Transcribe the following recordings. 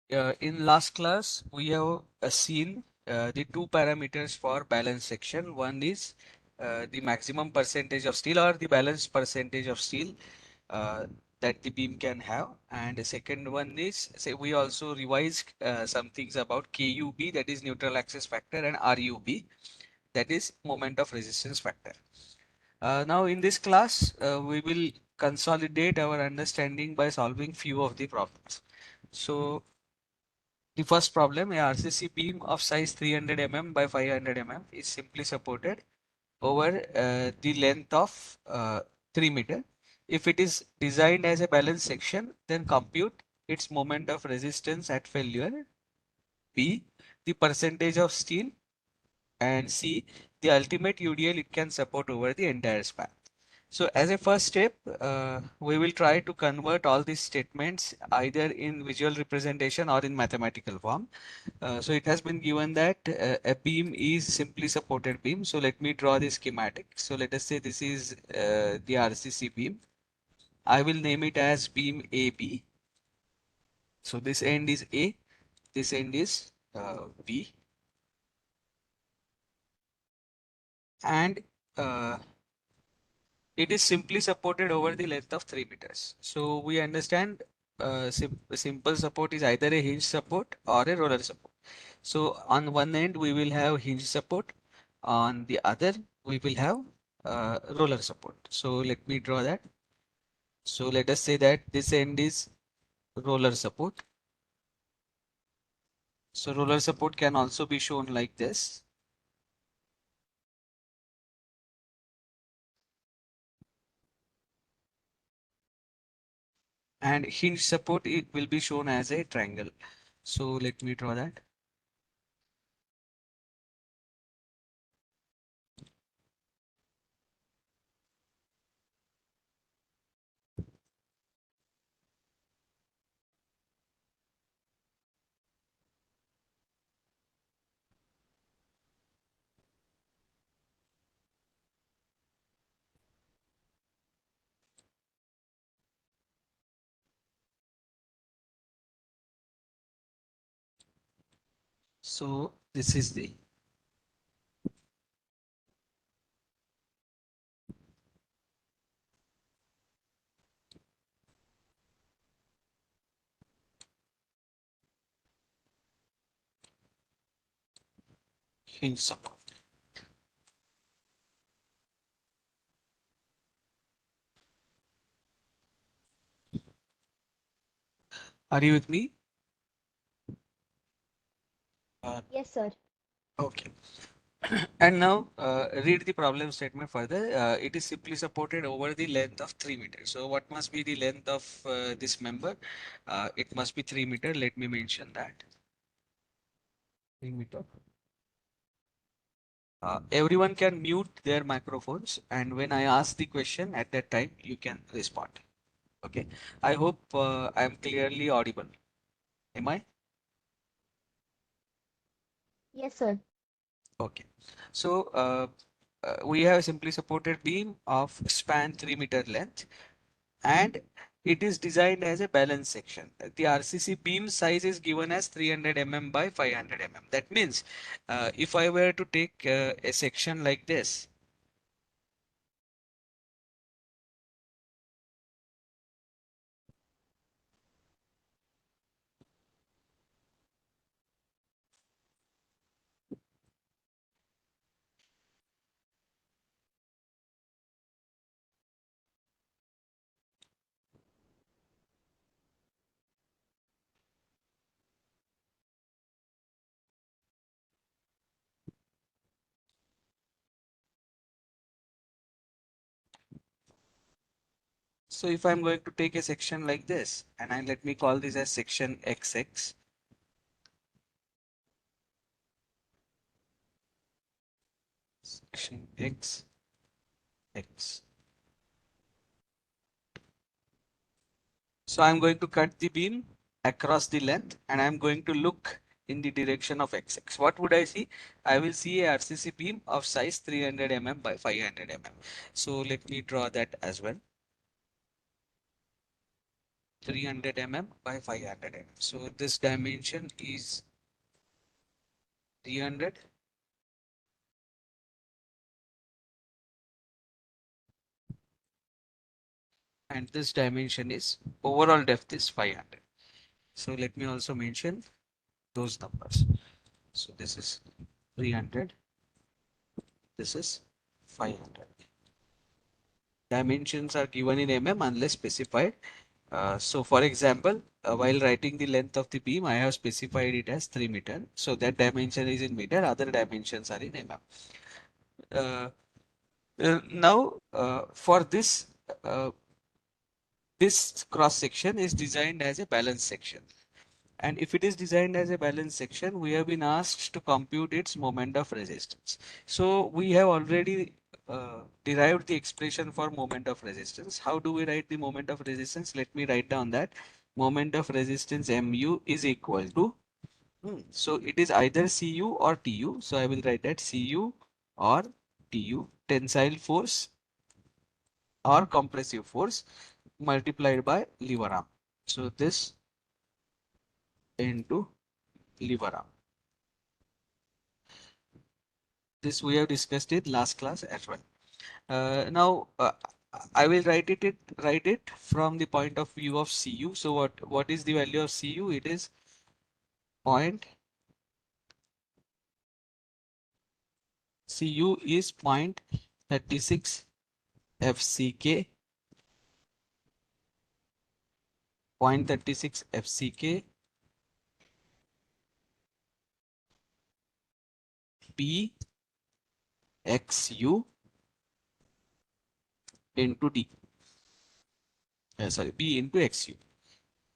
In last class, we have seen the two parameters for balance section. One is the maximum percentage of steel or the balance percentage of steel uh, that the beam can have. And the second one is, say, we also revised some things about KUB, that is neutral axis factor, and RUB, that is moment of resistance factor. Now in this class, we will consolidate our understanding by solving few of the problems. So the first problem, a RCC beam of size 300 mm by 500 mm is simply supported over the length of 3 meter. If it is designed as a balance section, then compute its moment of resistance at failure, B, the percentage of steel, and C, the ultimate UDL it can support over the entire span. So as a first step, we will try to convert all these statements either in visual representation or in mathematical form. So it has been given that a beam is simply supported beam. So let me draw the schematic. So let us say this is the RCC beam. I will name it as beam AB. So this end is A, this end is B, and uh, it is simply supported over the length of 3 meters. So we understand simple support is either a hinge support or a roller support. So on one end we will have hinge support, on the other we will have roller support. So let me draw that. So let us say that this end is roller support. So roller support can also be shown like this. And hinge support it will be shown as a triangle. So let me draw that. So this is the hinge support. Are you with me? Yes, sir. Okay. And now read the problem statement further. It is simply supported over the length of 3 meters. So what must be the length of this member? It must be 3 meter. Let me mention that. 3 meter. Everyone can mute their microphones, and when I ask the question at that time, you can respond. Okay. I hope I am clearly audible. Am I? Yes, sir. Okay. So we have simply supported beam of span 3 meter length, and it is designed as a balance section. The RCC beam size is given as 300 mm by 500 mm. That means if I were to take a section like this, so if I'm going to take a section like this, and let me call this as section XX, section XX. So I'm going to cut the beam across the length, and I'm going to look in the direction of XX. What would I see? I will see a RCC beam of size 300 mm by 500 mm. So let me draw that as well. 300 mm by 500 mm. So this dimension is 300 and this dimension is overall depth is 500. So let me also mention those numbers. So this is 300, this is 500. Dimensions are given in mm unless specified. So for example, while writing the length of the beam, I have specified it as 3 meter. So that dimension is in meter, other dimensions are in mm. Uh, now, for uh, this cross section is designed as a balance section. And if it is designed as a balance section, we have been asked to compute its moment of resistance. So we have already derived the expression for moment of resistance. How do we write the moment of resistance? Let me write down that moment of resistance mu is equal to, so it is either Cu or Tu. So I will write that Cu or Tu, tensile force or compressive force multiplied by lever arm. So this into lever arm. This we have discussed it last class as well. Now I will write it from the point of view of Cu. So what is the value of Cu? It is point Cu is 0.36 FCK, 0.36 FCK P XU into D. Sorry, P into XU.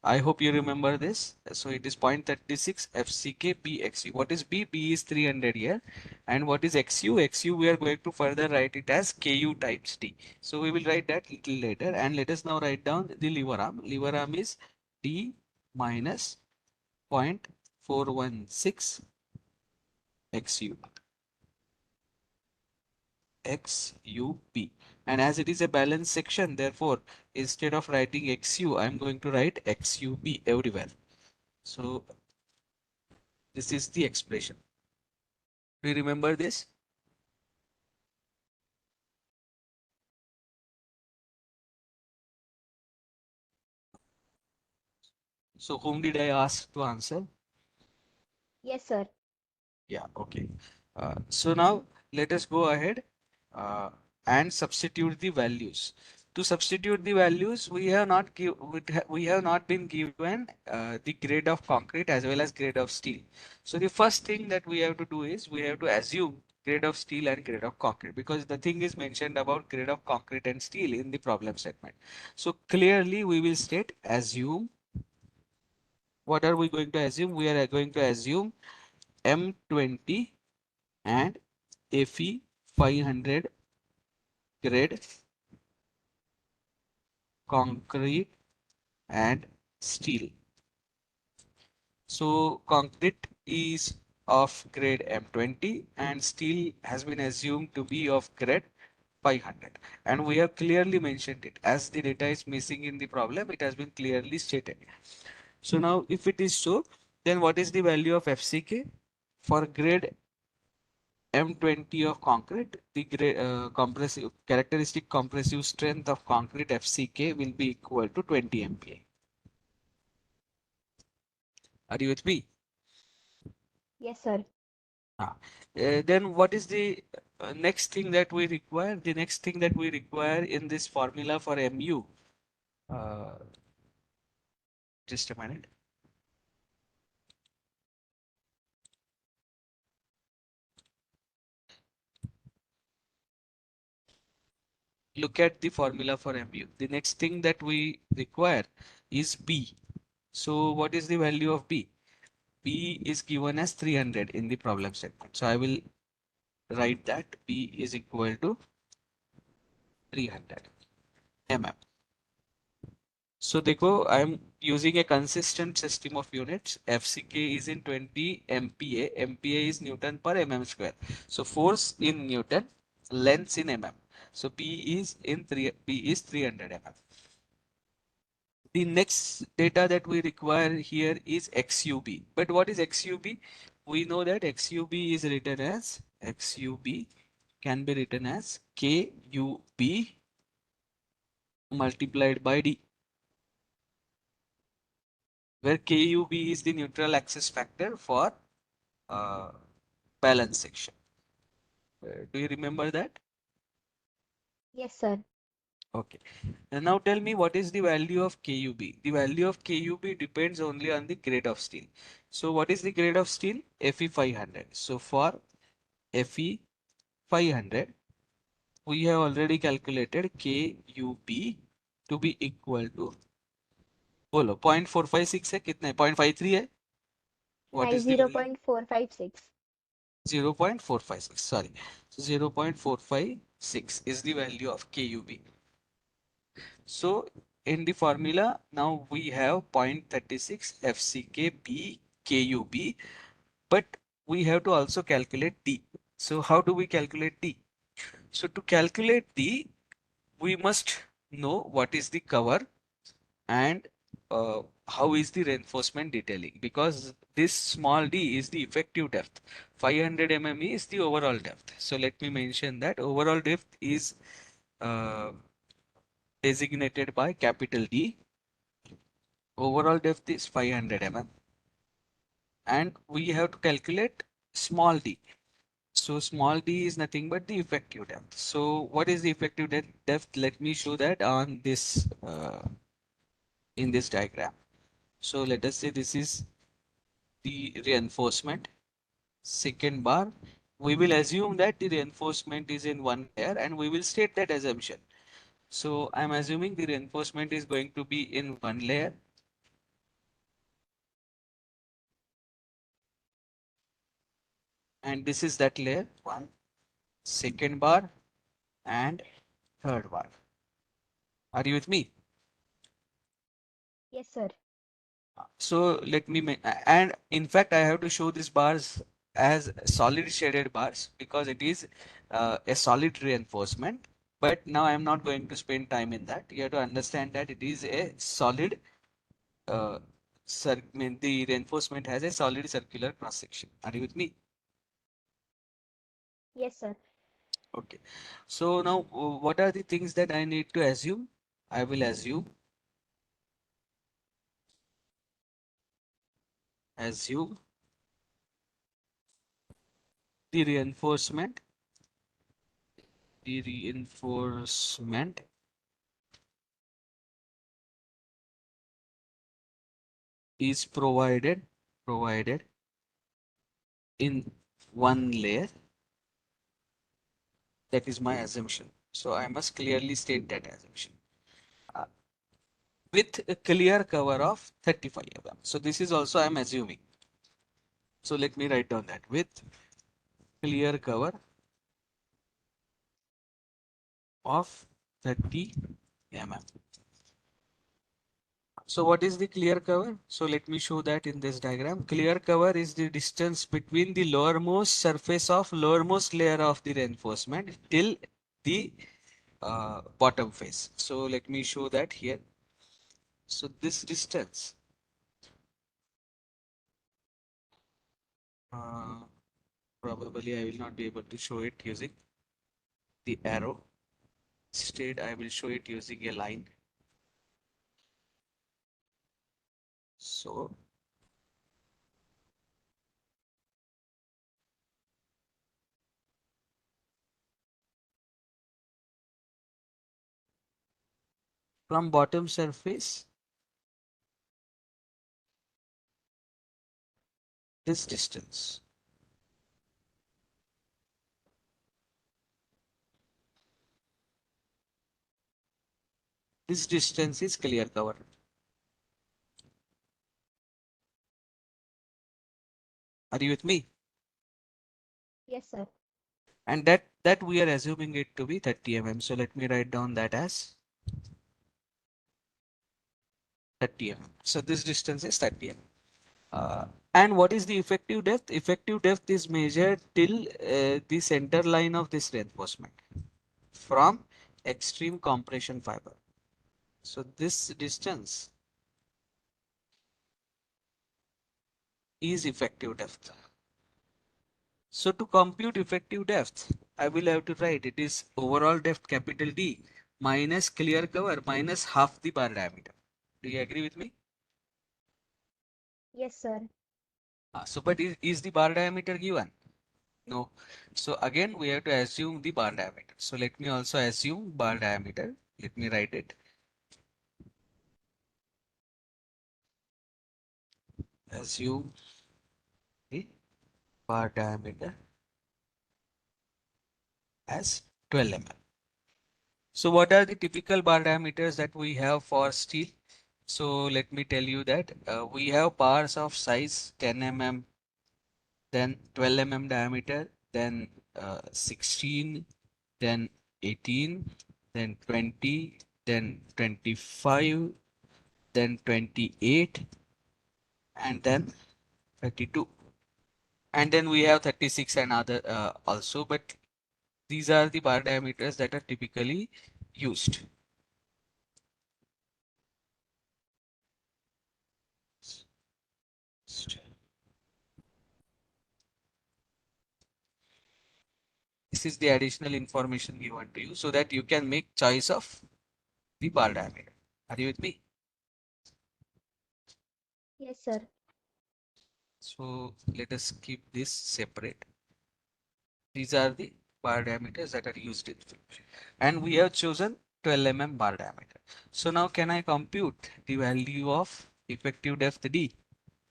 I hope you remember this. So it is 0.36 FCK BXU. What is B? B is 300 here. And what is XU? XU we are going to further write it as KU times D. So we will write that little later. And let us now write down the lever arm. Lever arm is D minus 0.416 XU. XUP. And as it is a balanced section, therefore, instead of writing XU, I am going to write XUP everywhere. So this is the expression. Do you remember this? So whom did I ask to answer? Yes, sir. Yeah, okay. So now let us go ahead uh, and substitute the values. To substitute the values, we have not been given the grade of concrete as well as grade of steel. So the first thing that we have to do is we have to assume grade of steel and grade of concrete, because the thing is mentioned about grade of concrete and steel in the problem statement. So clearly we will state assume. What are we going to assume? We are going to assume M20 and Fe 500 grade concrete and steel. So concrete is of grade M20 and steel has been assumed to be of grade 500. And we have clearly mentioned it. As the data is missing in the problem, it has been clearly stated. So now if it is so, then what is the value of FCK? For grade M20 of concrete, the compressive characteristic compressive strength of concrete FCK will be equal to 20 MPa. Are you with me? Yes, sir. Then what is the next thing that we require? The next thing that we require in this formula for Mu, uh, just a minute. Look at the formula for Mu. The next thing that we require is B. So what is the value of B? B is given as 300 in the problem statement. So I will write that B is equal to 300 mm. So देखो, I am using a consistent system of units. FCK is in 20 MPa. MPa is Newton per mm square. So force in Newton, length in mm. So P is 300 mm. The next data that we require here is XUB. But what is XUB? We know that XUB is written as XUB can be written as KUB multiplied by D, where KUB is the neutral axis factor for uh, balance section. Do you remember that? Yes, sir. Okay. And now tell me, what is the value of KUB? The value of KUB depends only on the grade of steel. So what is the grade of steel? Fe 500. So for Fe 500, we have already calculated KUB to be equal to, बोलो 0.456 है, कितना है? 0.53 है. What Nine is the zero value? point four five six. 0.456, sorry. So 0.456 is the value of KUB. So in the formula, now we have 0.36 FCK KUB, but we have to also calculate D. So how do we calculate D? So to calculate D, we must know what is the cover and how is the reinforcement detailing, because this small d is the effective depth. 500 mm is the overall depth. So let me mention that overall depth is uh, designated by capital D. Overall depth is 500 mm and we have to calculate small d. So small d is nothing but the effective depth. So what is the effective depth? Let me show that on this in this diagram. So let us say this is the reinforcement. Second bar, we will assume that the reinforcement is in one layer and we will state that assumption. So I'm assuming the reinforcement is going to be in one layer. And this is that layer, one, second bar and third bar. Are you with me? Yes, sir. So let me, and in fact, I have to show these bars as solid shaded bars because it is a solid reinforcement. But now I'm not going to spend time in that. You have to understand that it is a solid, mean the reinforcement has a solid circular cross section. Are you with me? Yes, sir. Okay. So now, what are the things that I need to assume? I will assume the reinforcement. The reinforcement is provided in one layer. That is my assumption. So I must clearly state that assumption uh, with a clear cover of 35 mm. So this is also I am assuming. So let me write down that with clear cover of 30 mm. So what is the clear cover? So let me show that in this diagram. Clear cover is the distance between the lowermost surface of lowermost layer of the reinforcement till the bottom face. So let me show that here. So this distance, uh, probably I will not be able to show it using the arrow. Instead, I will show it using a line. So from bottom surface, this distance. This distance is clear cover. Are you with me? Yes, sir. And that we are assuming it to be 30 mm. So let me write down that as 30 mm. So this distance is 30 mm. And what is the effective depth? Effective depth is measured till the center line of this reinforcement from extreme compression fiber. So this distance is effective depth. So to compute effective depth, I will have to write it is overall depth capital D minus clear cover minus half the bar diameter. Do you agree with me? Yes, sir. But is the bar diameter given? No. So again, we have to assume the bar diameter. So let me also assume bar diameter. Let me write it. Assume the bar diameter as 12 mm. So what are the typical bar diameters that we have for steel? So let me tell you that we have bars of size 10 mm, then 12 mm diameter, then 16, then 18, then 20, then 25, then 28, and then 32. And then we have 36 and other also, but these are the bar diameters that are typically used. This is the additional information given to you so that you can make choice of the bar diameter. Are you with me? Yes, sir. So let us keep this separate. These are the bar diameters that are used in film. And we have chosen 12 mm bar diameter. So now can I compute the value of effective depth D?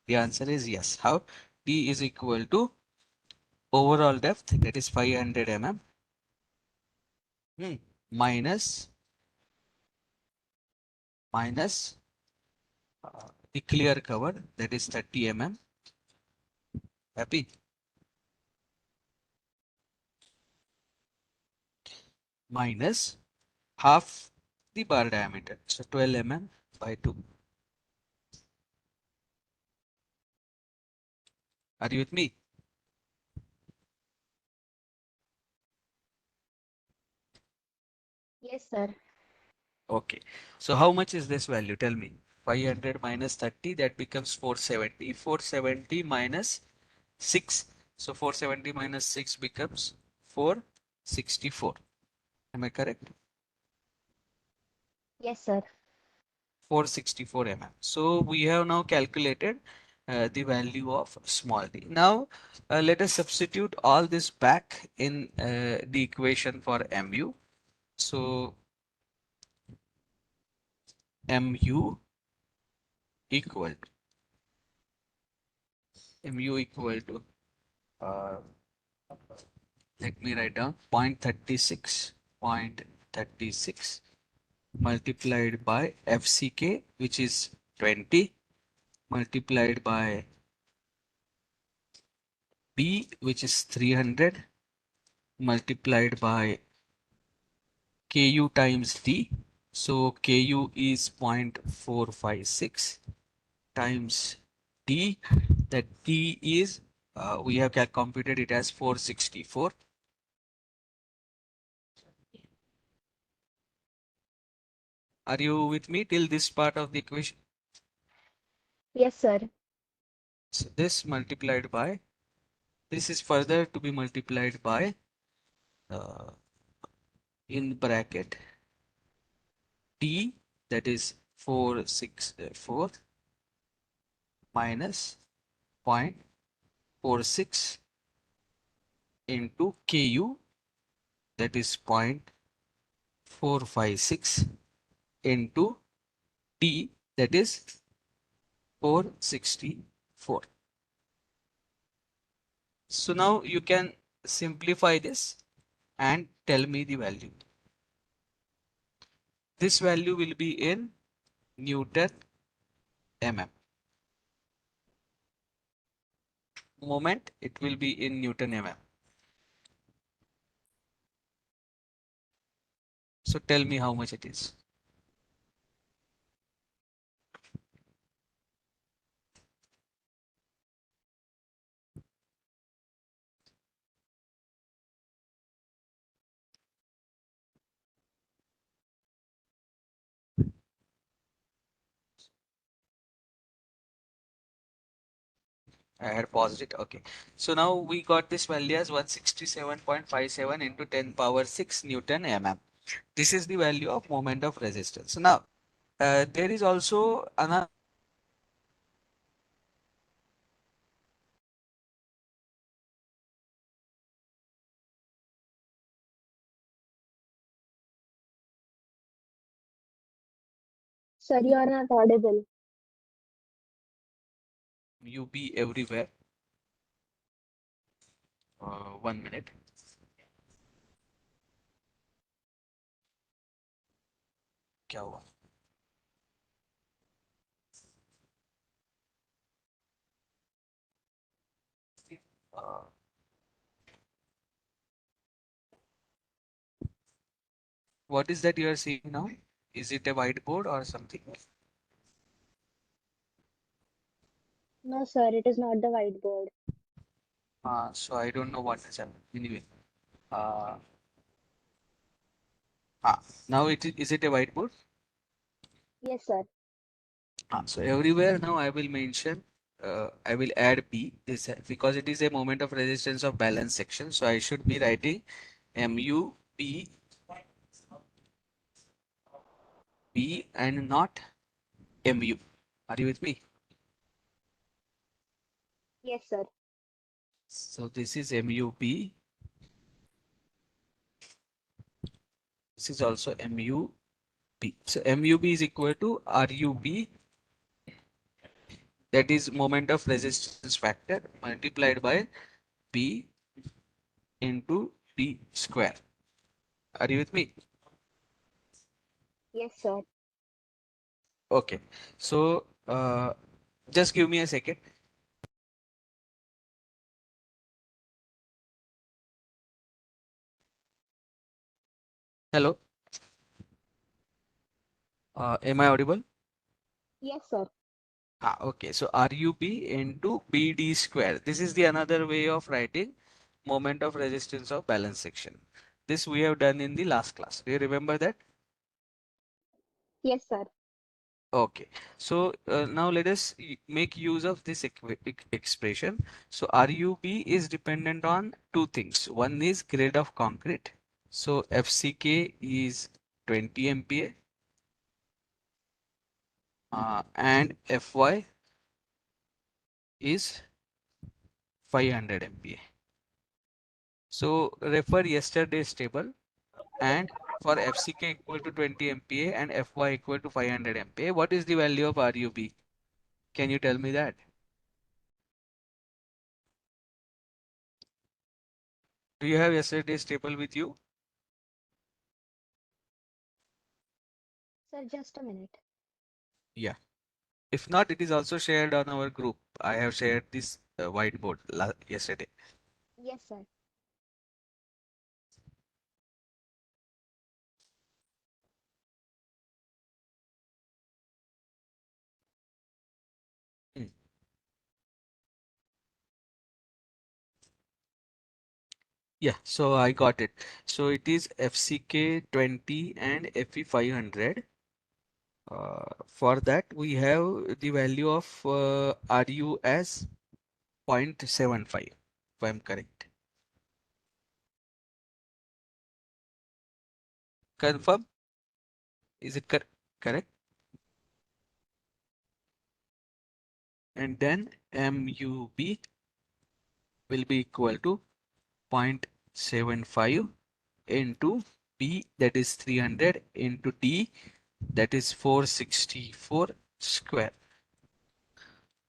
The answer is yes. How? D is equal to overall depth, that is 500 mm, minus the clear cover, that is 30 mm. Happy? Minus half the bar diameter, so 12 mm by 2. Are you with me? Yes, sir. Okay. So how much is this value? Tell me. 500 minus 30, that becomes 470. 470 minus 6. So 470 minus 6 becomes 464. Am I correct? Yes, sir. 464 mm. So we have now calculated the value of small d. Now let us substitute all this back in the equation for mu. So mu equal to uh, let me write down 0.36 0.36 multiplied by FCK, which is 20, multiplied by B, which is 300, multiplied by Ku times D. So Ku is 0.456 times D. That D is, we have computed it as 464. Are you with me till this part of the equation? Yes, sir. So this multiplied by, this is further to be multiplied by uh, in bracket D, that is 464 minus 0.46 into Ku, that is 0.456 into D, that is 464. So now you can simplify this and tell me the value. This value will be in Newton mm. Moment, it will be in Newton mm. So tell me how much it is. I had paused it. Okay. So now we got this value as 167.57 into 10 power 6 Newton mm. This is the value of moment of resistance. Now, there is also another Sir, you are not audible. UB everywhere. 1 minute. क्या हुआ? Uh, what is that you are seeing now? Is it a whiteboard or something? No, sir, it is not the whiteboard. So I don't know what is happening. Anyway, uh, now is it a whiteboard? Yes, sir. So everywhere now I will mention, I will add B this because it is a moment of resistance of balance section. So I should be writing MU B and not MU. Are you with me? Yes, sir. So this is MUB. This is also MUB. So MUB is equal to RUB, that is moment of resistance factor multiplied by B into D square. Are you with me? Yes, sir. Okay. So just give me a second. Hello. Am I audible? Yes, sir. Okay. So RUB into BD square. This is the another way of writing moment of resistance of balance section. This we have done in the last class. Do you remember that? Yes, sir. Okay, so now let us make use of this expression. So RUB is dependent on two things. One is grade of concrete. So FCK is 20 MPa and FY is 500 MPa. So refer yesterday's table, and for FCK equal to 20 MPa and FY equal to 500 MPa, what is the value of RUB? Can you tell me that? Do you have yesterday's table with you? Sir, just a minute. Yeah. If not, it is also shared on our group. I have shared this whiteboard yesterday. Yes, sir. Mm. Yeah, so I got it. So it is FCK 20 and FE 500. For that, we have the value of RU as 0.75, if I'm correct. Confirm? Is it correct? And then MUB will be equal to 0.75 into B, that is 300, into D, that is 464 square.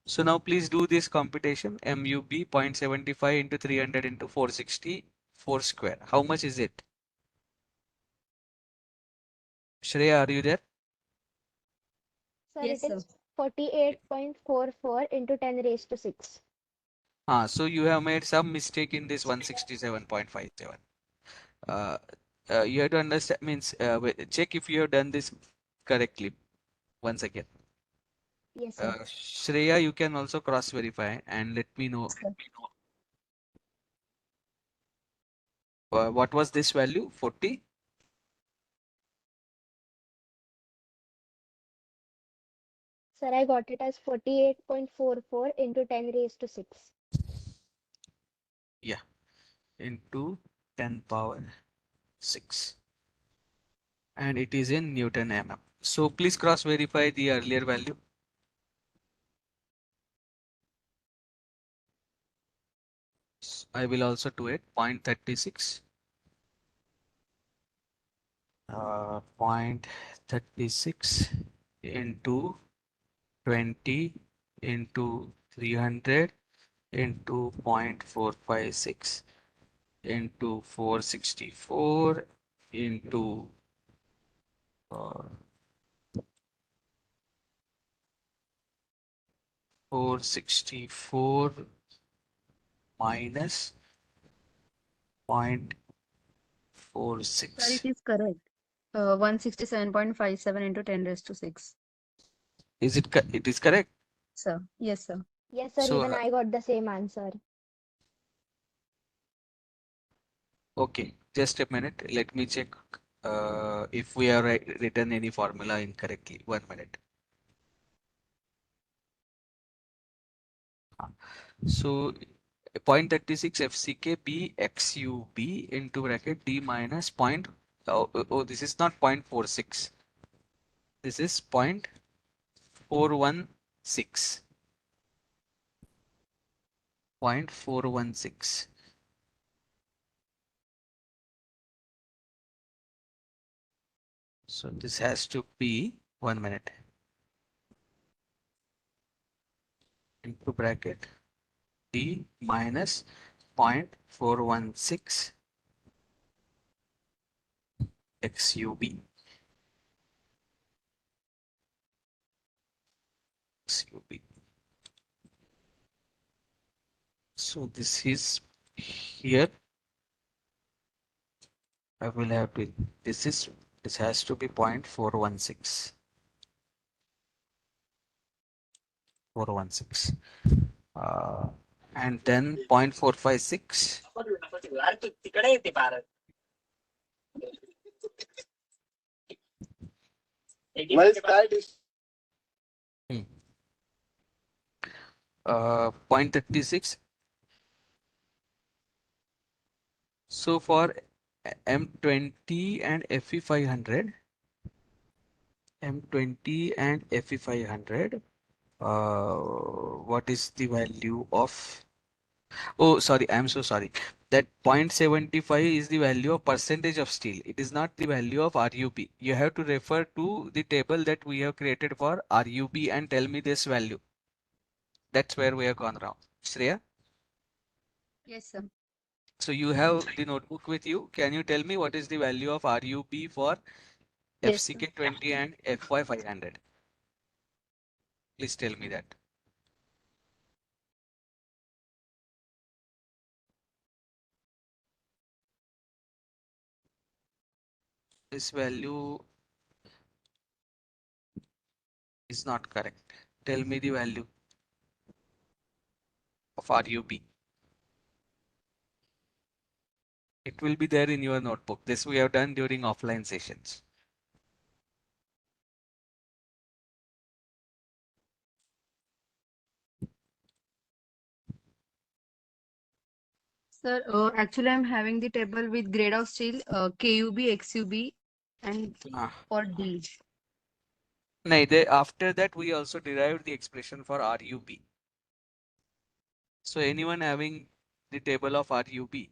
So now please do this computation. MUB 0.75 into 300 into 464 square. How much is it? Shreya, are you there? Sir, Yes, it sir. is 48.44 into 10 raised to 6. So you have made some mistake in this 167.57. Uh, you have to understand, means check if you have done this correctly once again. Yes, sir. Shreya, you can also cross verify and let me know Sir. what was this value? 40? Sir, I got it as 48.44 into 10 raised to 6. Yeah, into 10 power 6. And it is in Newton mm. So please cross verify the earlier value. I will also do it 0.36. 0.36 into 20 into 300 into 0.456 into 464 into 464 minus Sir, 0.46. it is correct. 167.57 into 10 raised to 6. It is correct? Sir. Yes, sir. Yes, sir, So even I got the same answer. okay, just a minute. Let me check if we have written any formula incorrectly. 1 minute. So 0.36 FCK B XUB into bracket D minus this is not 0.46. This is 0.416. 0.416. So this has to be 1 minute into bracket D minus 0.416 XUB. XUB. So this is here. I will have to, this has to be 0.416. 416. And then 0.456. Hmm. 0.36. So for M20 and FE500, M20 and FE500, what is the value of, oh, sorry, I'm so sorry. That 0.75 is the value of percentage of steel. It is not the value of RUB. You have to refer to the table that we have created for RUB and tell me this value. That's where we have gone wrong. Shreya? Yes, sir. So you have the notebook with you. Can you tell me what is the value of RUB for Yes, sir. FCK20 and FY500? Please tell me that. This value is not correct. Tell me the value of RUB. It will be there in your notebook. This we have done during offline sessions. Sir, actually, I'm having the table with grade of steel, KUB, XUB, and Ah. for D. No, after that we also derived the expression for RUB. So anyone having the table of RUB?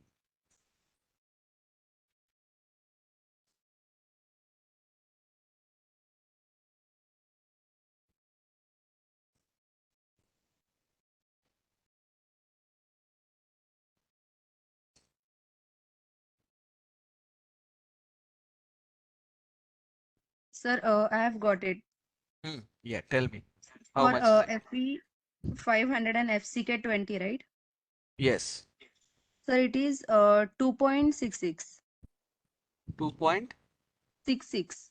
Sir, I have got it. Yeah, tell me. How For much is it? FE 500 and FCK 20, right? Yes. Sir, it is 2.66. 2 point. 66.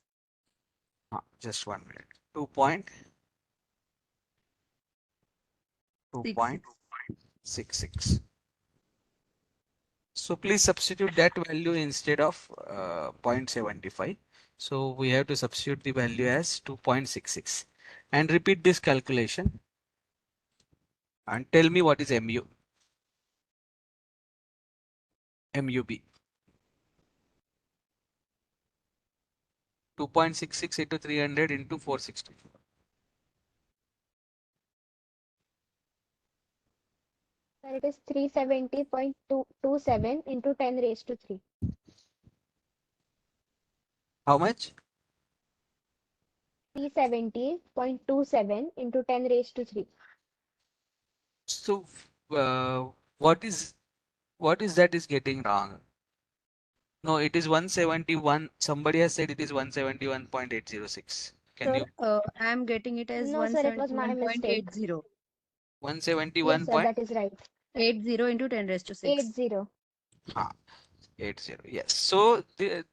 Just 1 minute. 2 point. 66. 2.66. So please substitute that value instead of 0.75. So we have to substitute the value as 2.66. and repeat this calculation and tell me what is MUB. 2.66 into 300 into 460. Sir, it is 370.227 into 10 raised to 3. How much? 370.27 into 10 raised to 3. So, what is that is getting wrong? No, it is 171. Somebody has said it is 171.806. Can Sir, you I am getting it as No, sir, it was my mistake. 171.80. 171 Yes, sir, point? that is right. 80 into 10 raised to 6. 80. Ah, 80. Yes. So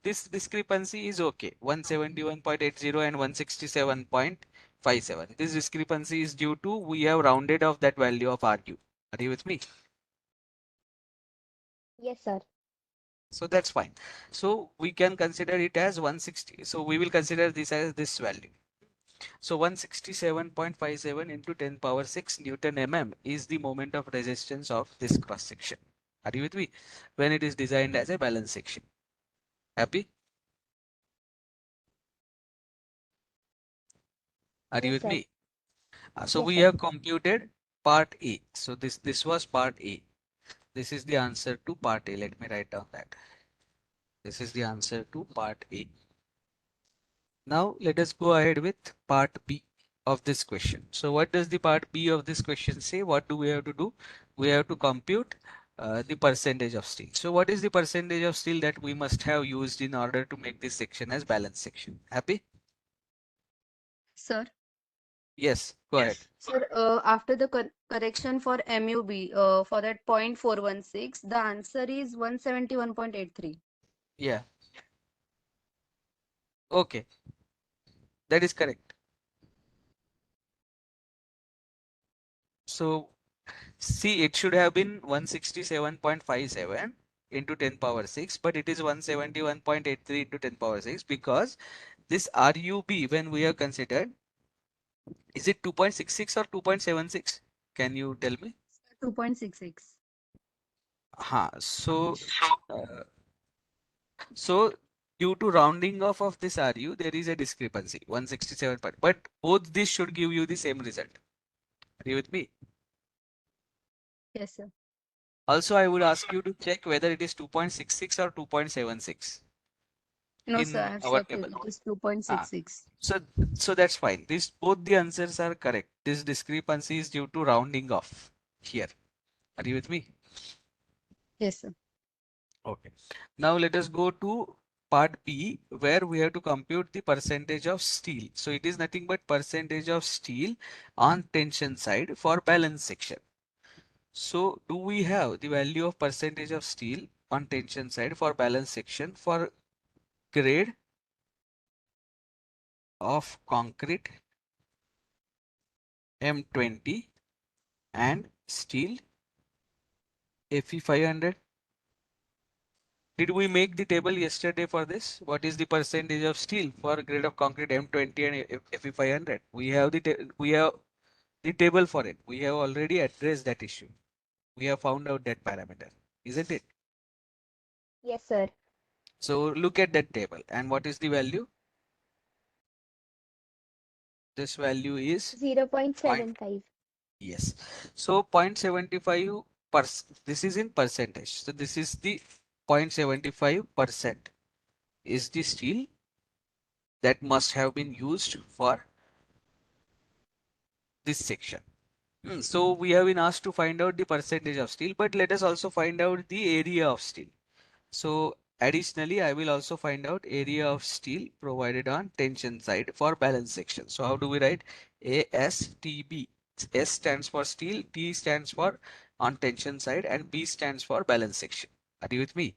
this discrepancy is okay. 171.80 and 167.57. This discrepancy is due to we have rounded off that value of RU. Are you with me? Yes, sir. So that's fine. So we can consider it as 160. So we will consider this as this value. So 167.57 into 10 power 6 Newton mm is the moment of resistance of this cross section. Are you with me? When it is designed as a balance section. Happy? Are you Yes, with sir. me? So Yes, we sir. have computed part A. So this was part A. This is the answer to part A. Let me write down that. This is the answer to part A. Now let us go ahead with part B of this question. So what does the part B of this question say? What do we have to do? We have to compute the percentage of steel. So what is the percentage of steel that we must have used in order to make this section as balance section? Happy? Sir, Yes, go ahead. sir, after the correction for MUB, for that 0.416, the answer is 171.83. Yeah, okay, that is correct. So see, it should have been 167.57 into 10 power 6, but it is 171.83 into 10 power 6 because this RUB, when we have considered, is it 2.66 or 2.76? Can you tell me? 2.66. Uh, so due to rounding off of this RU, there is a discrepancy, 167. But both this should give you the same result. Are you with me? Yes, sir. Also, I would ask you to check whether it is 2.66 or 2.76 No, sir, I in have our checked table. it. It is Ah, 2.66. so that's fine. This both the answers are correct. This discrepancy is due to rounding off here. Are you with me? Yes, sir. Okay. Now let us go to part B where we have to compute the percentage of steel. So it is nothing but percentage of steel on tension side for balance section. So do we have the value of percentage of steel on tension side for balance section for grade of concrete M20 and steel Fe 500? Did we make the table yesterday for this? What is the percentage of steel for grade of concrete M20 and Fe 500? We have the table for it. We have already addressed that issue. We have found out that parameter, isn't it? Yes, sir. So look at that table and what is the value? This value is point. 0.75. Yes. So 0.75 per, this is in percentage. So this is the 0.75% is the steel that must have been used for this section. So we have been asked to find out the percentage of steel, but let us also find out the area of steel. So additionally, I will also find out area of steel provided on tension side for balance section. So how do we write ASTB? S stands for steel, T stands for on tension side, and B stands for balance section. Are you with me?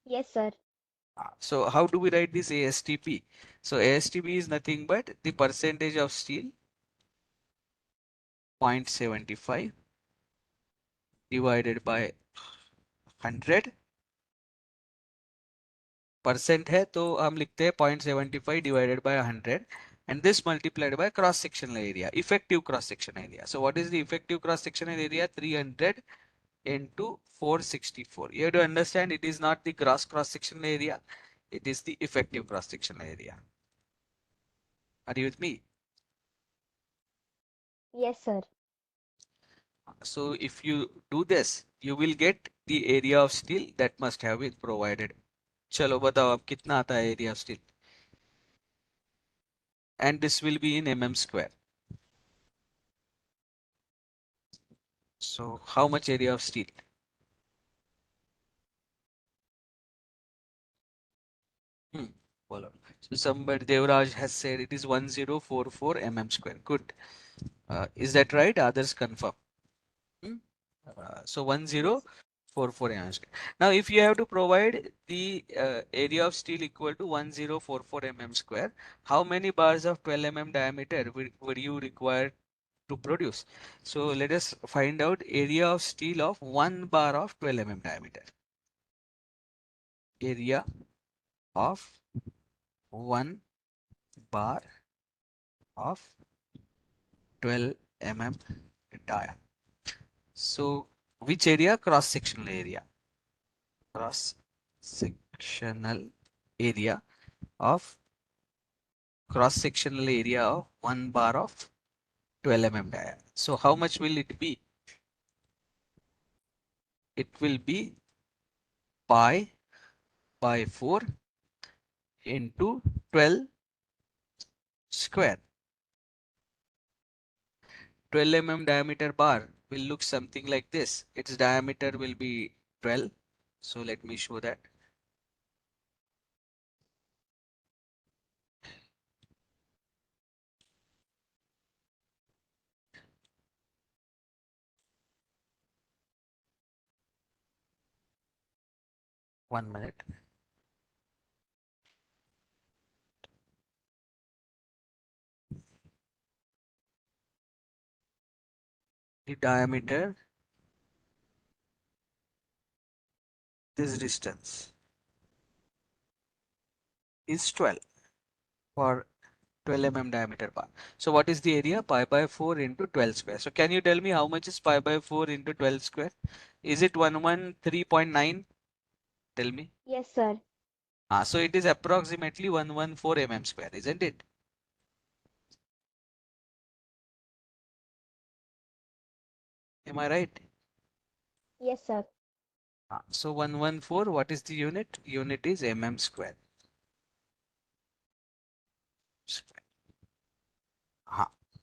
Yes, sir. So how do we write this ASTP? So ASTP is nothing but the percentage of steel 0.75 divided by 100 percent है तो हम लिखते हैं 0.75 divided by 100 and this multiplied by cross sectional area, effective cross sectional area. So what is the effective cross sectional area? 300 into 464. You have to understand it is not the gross cross sectional area, it is the effective cross sectional area. Are you with me? Yes, sir. So if you do this, you will get the area of steel that must have been provided. चलो बताओ अब कितना आता है area of steel? And this will be in mm square. So how much area of steel? Follow. So somebody Devraj has said it is 1044 mm square. Good. Is that right? Others confirm. Hmm? So Yes. 1044 mm square. Now, if you have to provide the area of steel equal to 1044 mm square, how many bars of 12 mm diameter would you require to produce? So let us find out area of steel of 1 bar of 12 mm diameter. Area of 1 bar of 12 mm dia. So which area? Cross sectional area. Cross sectional area of cross sectional area of 1 bar of 12 mm dia. So how much will it be? It will be pi by 4 into 12 square. 12 mm diameter bar will look something like this. Its diameter will be 12. So let me show that. One minute. The diameter, this distance is 12 for 12 mm diameter bar. So what is the area? Pi by 4 into 12 square. So can you tell me how much is pi by 4 into 12 square? Is it 113.9? Tell me. Yes, sir. So it is approximately 114 mm square, isn't it? Am I right? Yes, sir. So 114, what is the unit? Unit is mm square.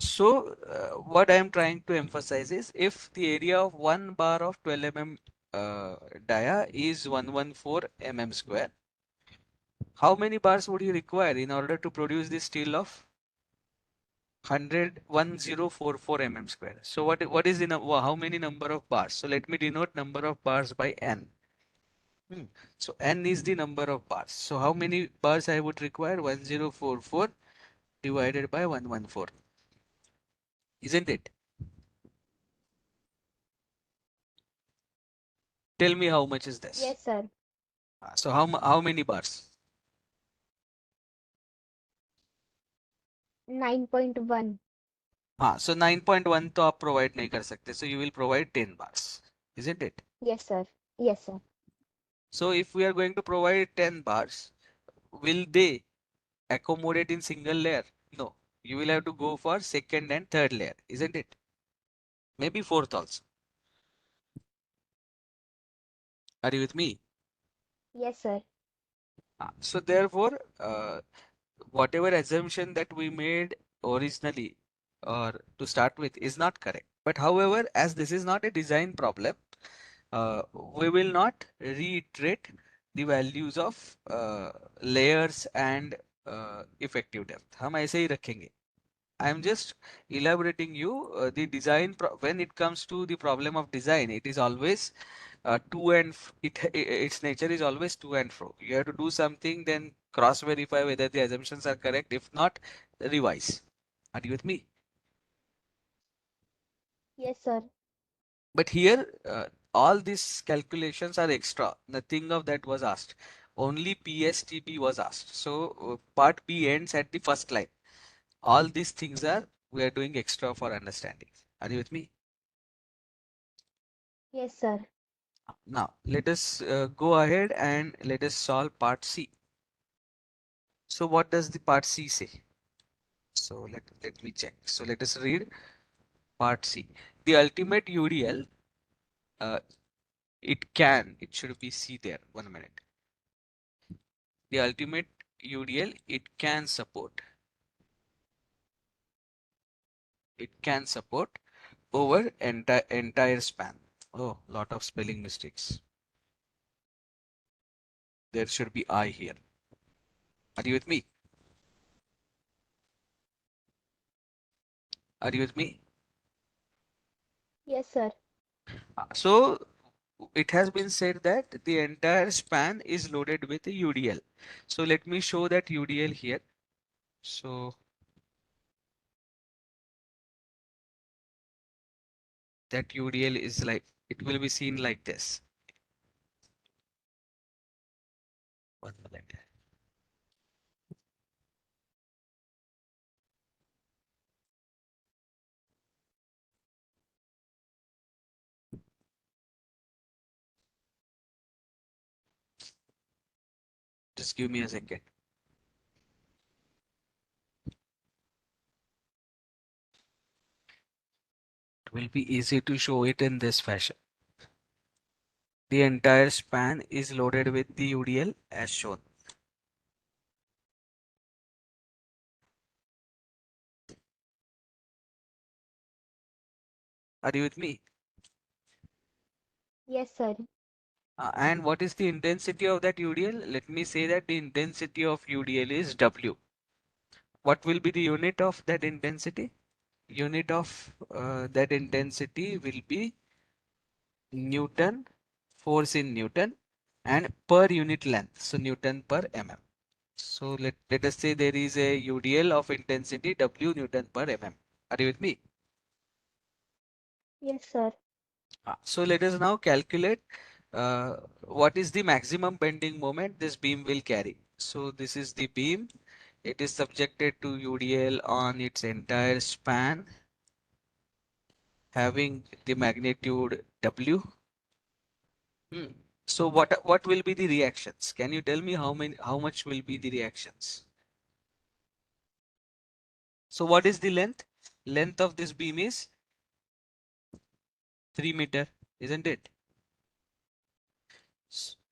So what I am trying to emphasize is if the area of 1 bar of 12 mm dia is 114 mm square, how many bars would you require in order to produce the steel of 1044 mm square? So what is the how many number of bars? So let me denote number of bars by n. So n is the number of bars. So how many bars I would require? 1044 divided by 114, isn't it? Tell me how much is this? Yes, sir. So how many bars? 9.1. So 9.1 तो आप provide नहीं कर सकते. So you will provide 10 bars, isn't it? Yes, sir. Yes, sir. So if we are going to provide 10 bars, will they accommodate in single layer? No. You will have to go for second and third layer, isn't it? Maybe fourth also. Are you with me? Yes, sir. So therefore, whatever assumption that we made originally or to start with is not correct. But however, as this is not a design problem, we will not reiterate the values of layers and effective depth. हम ऐसे ही रखेंगे. I am just elaborating you the design when it comes to the problem of design, it is always to and its nature is always to and fro. You have to do something, then cross verify whether the assumptions are correct. If not, revise. Are you with me? Yes, sir. But here, all these calculations are extra. Nothing of that was asked. only PSTB was asked. So part B ends at the first line. All these things we are doing extra for understanding. Are you with me? Yes, sir. Now let us go ahead and let us solve part C. So what does the part C say? So let me check. So let us read part C. The ultimate UDL, uh, it should be C there. 1 minute. The ultimate UDL, it can support over entire span. Oh, lot of spelling mistakes. There should be I here. Are you with me? Are you with me? Yes, sir. So it has been said that the entire span is loaded with a UDL. So let me show that UDL here. So that UDL is like, it will be seen like this. 1 minute. Just give me a second. It will be easy to show it in this fashion. The entire span is loaded with the UDL as shown. Are you with me? Yes, sir. And what is the intensity of that UDL? Let me say that the intensity of UDL is W. What will be the unit of that intensity? Unit of that intensity will be Newton, force in Newton, and per unit length. So Newton per mm. So let us say there is a UDL of intensity W Newton per mm. Are you with me? Yes, sir. So let us now calculate what is the maximum bending moment this beam will carry. So this is the beam. It is subjected to UDL on its entire span, having the magnitude W. So what will be the reactions? Can you tell me how much will be the reactions? So what is the length? Length of this beam is 3 meter, isn't it?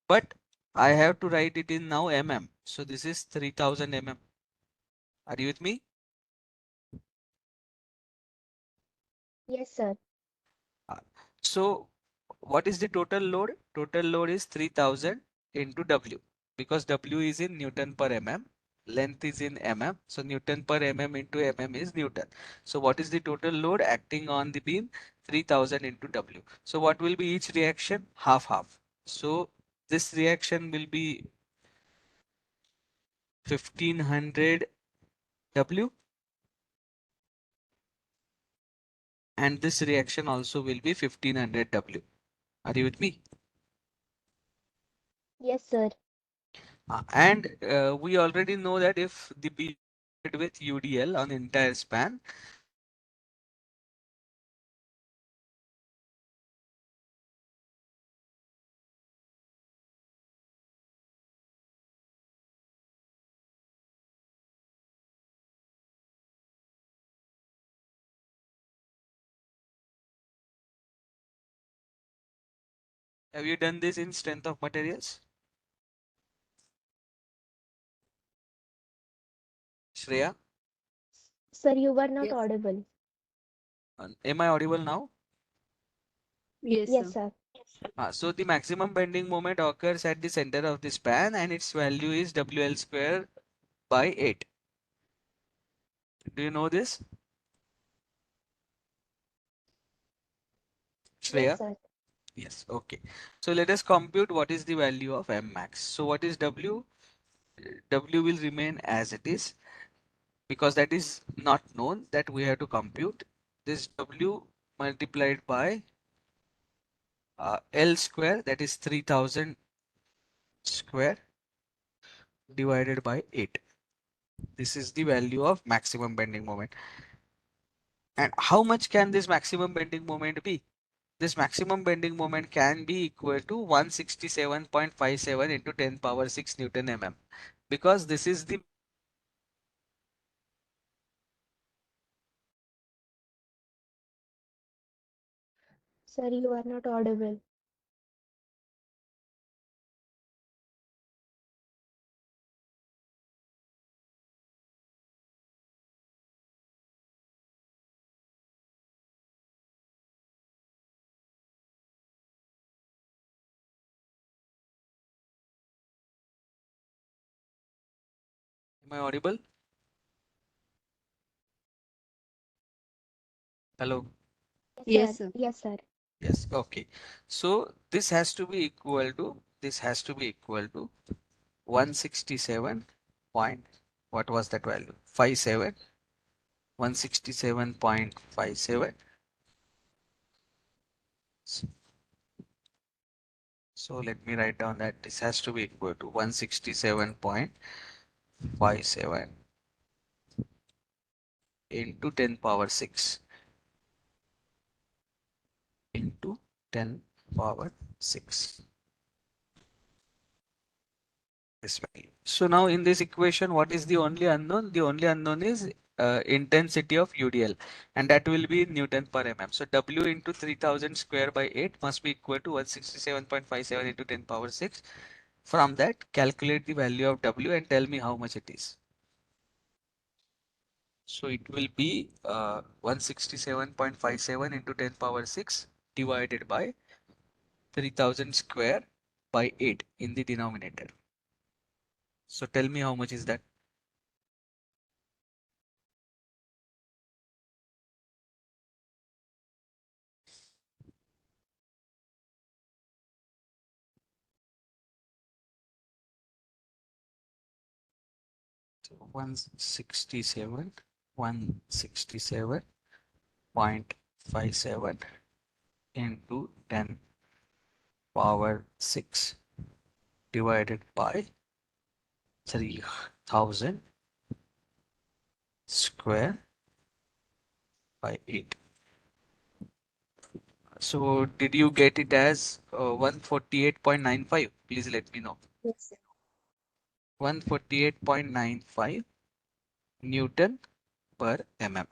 But I have to write it in now mm. So this is 3000 mm. Are you with me? Yes, sir. Uh, So what is the total load? Total load is 3000 into W, because W is in Newton per mm, length is in mm. So Newton per mm into mm is Newton. So what is the total load acting on the beam? 3000 into W. So what will be each reaction? Half half. So this reaction will be 1500 W, and this reaction also will be 1500 W. Are you with me? Yes, sir. And we already know that if the beam with UDL on entire span, have you done this in strength of materials? Shreya, Sir, you were not Yes. audible. am I audible now? Yes, Yes, sir. sir. So the maximum bending moment occurs at the center of the span and its value is WL square by 8. Do you know this, Yes, Shreya? sir. Yes, okay. So let us compute what is the value of M max. So what is W? W will remain as it is, because that is not known, that we have to compute this W multiplied by L square, that is 3000 square, divided by 8. This is the value of maximum bending moment. And how much can this maximum bending moment be? This maximum bending moment can be equal to 167.57 into 10 power 6 Newton mm, because this is the Sir, you are not audible. Am I audible? Hello. Yes, Yes, sir. sir. Yes, sir. Yes. Okay. So this has to be equal to 167 point, what was that value? 57, 167.57. So let me write down that this has to be equal to 167.57 into 10 power 6 into 10 power 6. This value. So now in this equation, what is the only unknown? The only unknown is intensity of UDL, and that will be Newton per mm. So W into 3000 square by 8 must be equal to 167.57 into 10 power 6. From that, calculate the value of W and tell me how much it is. So it will be 167.57 into 10 power 6 divided by 3000 square by 8 in the denominator. So tell me how much is that? So 167.57 into 10 power 6 divided by 3000 square by 8. So did you get it as 148.95? Please let me know. Yes, sir. 148.95 Newton per mm.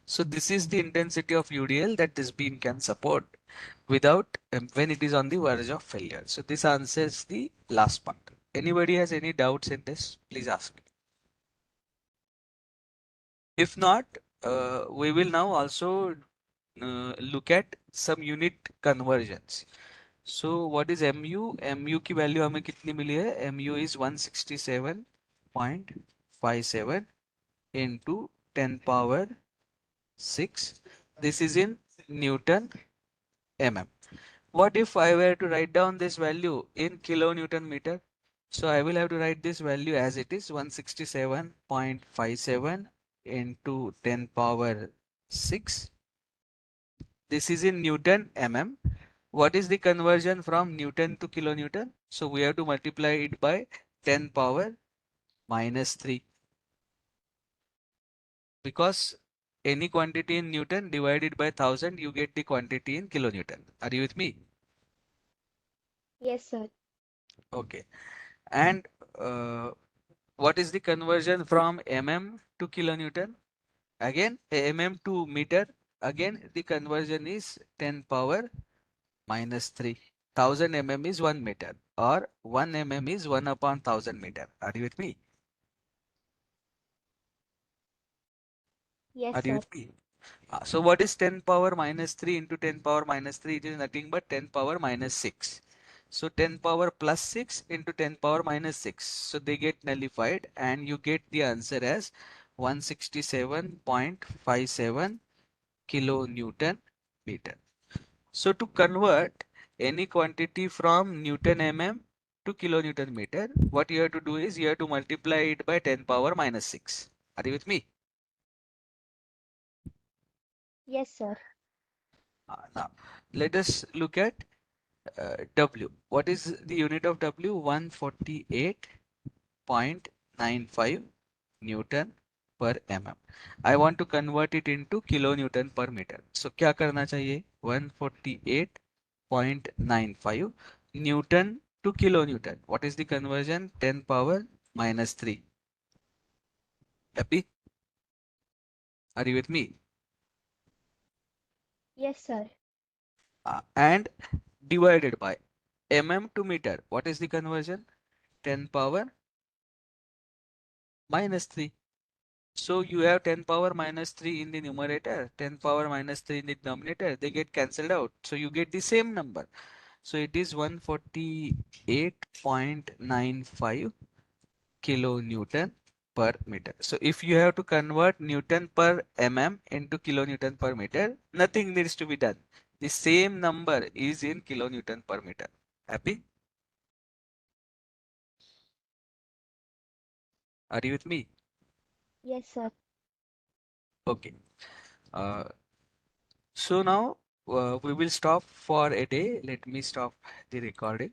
So this is the intensity of UDL that this beam can support without when it is on the verge of failure. So this answers the last part. Anybody has any doubts in this? Please ask. If not, we will now also look at some unit conversions. So what is MU? MU की value हमें कितनी मिली है? MU is 167.57 into 10 power 6. This is in Newton mm. What if I were to write down this value in kilonewton meter? So I will have to write this value as it is 167.57 into 10 power 6. This is in Newton mm. What is the conversion from Newton to kilonewton? So we have to multiply it by 10 power minus 3, because any quantity in Newton divided by 1000, you get the quantity in kilonewton. Are you with me? Yes, sir. Okay. And uh, what is the conversion from mm to kilonewton? Again, mm to meter. Again, the conversion is 10 power minus 3. 1000 mm is 1 meter, or 1 mm is 1 upon 1000 meter. Are you with me? Yes, Are you sir. with me? So what is 10 power minus 3 into 10 power minus 3? It is nothing but 10 power minus 6. So 10 power plus 6 into 10 power minus 6. So they get nullified and you get the answer as 167.57 kilonewton meter. So to convert any quantity from Newton mm to kilonewton meter, what you have to do is you have to multiply it by 10 power minus 6. Are you with me? Yes, sir. Now let us look at W. What is the unit of W? 148.95 Newton per mm. I want to convert it into kilonewton per meter. So क्या करना चाहिए? 148.95 Newton to kilonewton. What is the conversion? 10 power minus 3. Happy? Are you with me? Yes, sir. And divided by mm to meter. What is the conversion? 10 power minus 3. So you have 10 power minus 3 in the numerator, 10 power minus 3 in the denominator. They get cancelled out. So you get the same number. So it is 148.95 kilonewton per meter. So if you have to convert Newton per mm into kilonewton per meter, nothing needs to be done. The same number is in kilonewton per meter. Happy? Are you with me? Yes, sir. Okay. Uh, so now we will stop for a day. Let me stop the recording.